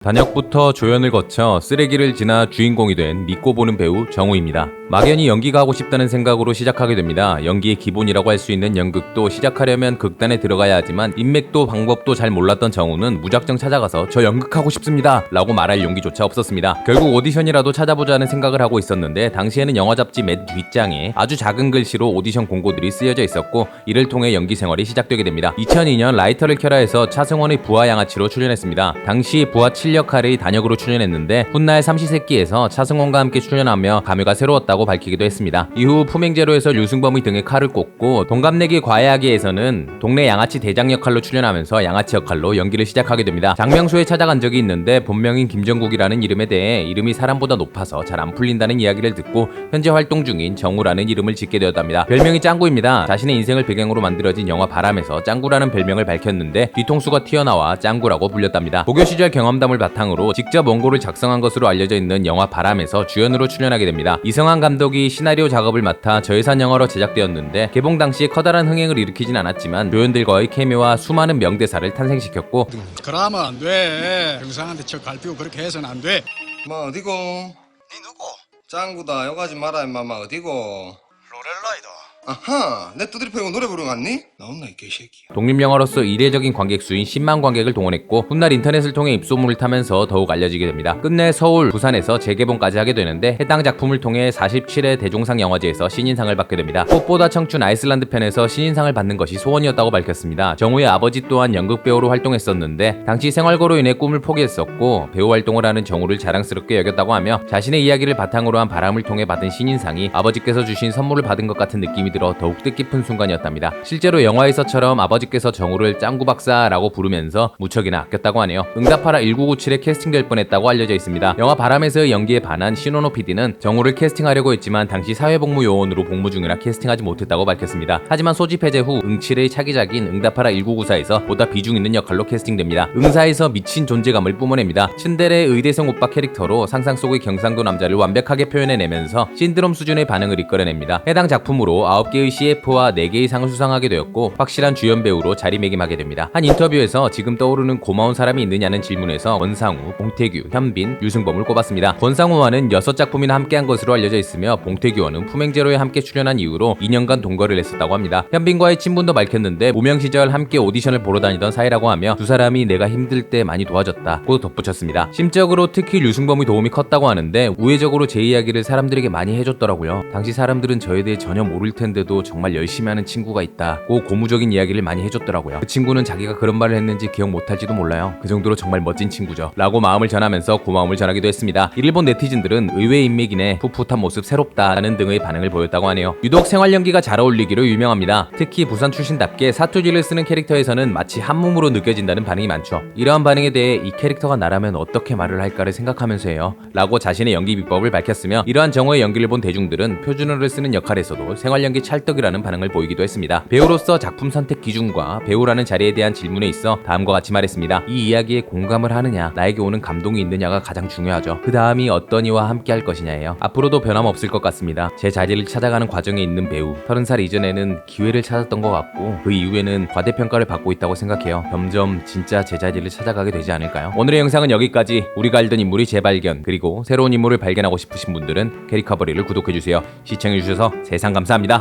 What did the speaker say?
단역부터 조연을 거쳐 쓰레기를 지나 주인공이 된 믿고 보는 배우 정우입니다. 막연히 연기가 하고 싶다는 생각으로 시작하게 됩니다. 연기의 기본이라고 할 수 있는 연극도 시작하려면 극단에 들어가야 하지만 인맥도 방법도 잘 몰랐던 정우는 무작정 찾아가서 저 연극하고 싶습니다 라고 말할 용기조차 없었습니다. 결국 오디션이라도 찾아보자는 생각을 하고 있었는데 당시에는 영화 잡지 맨 뒷장에 아주 작은 글씨로 오디션 공고들이 쓰여져 있었고 이를 통해 연기 생활이 시작되게 됩니다. 2002년 라이터를 켜라에서 차승원의 부하 양아치로 출연했습니다. 당시 부하 7역할의 단역으로 출연했는데 훗날 삼시세끼에서 차승원과 함께 출연하며 감회가 새로웠다고 밝히기도 했습니다. 이후 품행제로에서 류승범의 등에 칼을 꽂고 동갑내기 과외하기에서는 동네 양아치 대장 역할로 출연하면서 양아치 역할로 연기를 시작하게 됩니다. 장명소에 찾아간 적이 있는데 본명인 김정국이라는 이름에 대해 이름이 사람보다 높아서 잘 안 풀린다는 이야기를 듣고 현재 활동 중인 정우라는 이름을 짓게 되었답니다. 별명이 짱구입니다. 자신의 인생을 배경으로 만들어진 영화 바람에서 짱구라는 별명을 밝혔는데 뒤통수가 튀어나와 짱구라고 불렸답니다. 고교 시절 경험담을 바탕으로 직접 원고를 작성한 것으로 알려져 있는 영화 바람에서 주연으로 출연하게 됩니다. 이성환 감독이 시나리오 작업을 맡아 저예산 영화로 제작되었는데 개봉 당시 커다란 흥행을 일으키진 않았지만 조연들과의 케미와 수많은 명대사를 탄생시켰고 그러면 안 돼. 영상한테 저 갈피고 그렇게 해서는 안 돼. 마 어디고? 니 누구? 짱구다 여가지 마라 임마 마 어디고? 로렐라이다. 아하 내 두드리 패고 노래 부르러 갔니? 나온나 이 개새끼. 독립영화로서 이례적인 관객 수인 10만 관객을 동원했고 훗날 인터넷을 통해 입소문을 타면서 더욱 알려지게 됩니다. 끝내 서울, 부산에서 재개봉까지 하게 되는데 해당 작품을 통해 47회 대종상 영화제에서 신인상을 받게 됩니다. 꽃보다 청춘 아이슬란드 편에서 신인상을 받는 것이 소원이었다고 밝혔습니다. 정우의 아버지 또한 연극배우로 활동했었는데 당시 생활고로 인해 꿈을 포기했었고 배우 활동을 하는 정우를 자랑스럽게 여겼다고 하며 자신의 이야기를 바탕으로 한 바람을 통해 받은 신인상이 아버지께서 주신 선물을 받은 것 같은 느낌이 들어 더욱 뜻깊은 순간이었답니다. 실제로 영화에서처럼 아버지께서 정우를 짱구 박사라고 부르면서 무척이나 아꼈다고 하네요. 응답하라 1997에 캐스팅될 뻔했다고 알려져 있습니다. 영화 바람에서의 연기에 반한 신원호 PD는 정우를 캐스팅하려고 했지만 당시 사회복무 요원으로 복무 중이라 캐스팅하지 못했다고 밝혔습니다. 하지만 소집 해제 후 응칠의 차기작인 응답하라 1994에서 보다 비중 있는 역할로 캐스팅됩니다. 응사에서 미친 존재감을 뿜어냅니다. 츤데레 의대생 오빠 캐릭터로 상상 속의 경상도 남자를 완벽하게 표현해내면서 신드롬 수준의 반응을 이끌어냅니다. 해당 작품으로 9개의 CF와 4개의 상을 수상하게 되었고 확실한 주연 배우로 자리매김하게 됩니다. 한 인터뷰에서 지금 떠오르는 고마운 사람이 있느냐는 질문에서 권상우, 봉태규, 현빈, 유승범을 꼽았습니다. 권상우와는 6작품이나 함께한 것으로 알려져 있으며 봉태규와는 품행제로에 함께 출연한 이후로 2년간 동거를 했었다고 합니다. 현빈과의 친분도 밝혔는데 무명 시절 함께 오디션을 보러 다니던 사이라고 하며 두 사람이 내가 힘들 때 많이 도와줬다고 덧붙였습니다. 심적으로 특히 유승범의 도움이 컸다고 하는데 우회적으로 제 이야기를 사람들에게 많이 해줬더라고요. 당시 사람들은 저에 대해 전혀 모를 텐데도 정말 열심히 하는 친구가 있다고 고무적인 이야기를 많이 해줬더라고요. 그 친구는 자기가 그런 말을 했는지 기억 못할지도 몰라요. 그 정도로 정말 멋진 친구죠 라고 마음을 전하면서 고마움을 전하기도 했습니다. 일본 네티즌들은 의외 인맥이네, 풋풋한 모습 새롭다라는 등의 반응을 보였다고 하네요. 유독 생활 연기가 잘 어울리기로 유명합니다. 특히 부산 출신답게 사투리를 쓰는 캐릭터에서는 마치 한 몸으로 느껴진다는 반응이 많죠. 이러한 반응에 대해 이 캐릭터가 나라면 어떻게 말을 할까를 생각하면서 해요 라고 자신의 연기 비법을 밝혔으며 이러한 정우의 연기를 본 대중들은 표준어를 쓰는 역할에서도 생활 연기 찰떡이라는 반응을 보이기도 했습니다. 배우로서 작품 선택 기준과 배우라는 자리에 대한 질문에 있어 다음과 같이 말했습니다. 이 이야기에 공감을 하느냐, 나에게 오는 감동이 있느냐가 가장 중요하죠. 그 다음이 어떤 이와 함께 할 것이냐예요. 앞으로도 변함없을 것 같습니다. 제 자리를 찾아가는 과정에 있는 배우, 30살 이전에는 기회를 찾았던 것 같고 그 이후에는 과대평가를 받고 있다고 생각해요. 점점 진짜 제 자리를 찾아가게 되지 않을까요? 오늘의 영상은 여기까지. 우리가 알던 인물이 재발견, 그리고 새로운 인물을 발견하고 싶으신 분들은 캐리커버리를 구독해주세요. 시청해주셔서 세상 감사합니다.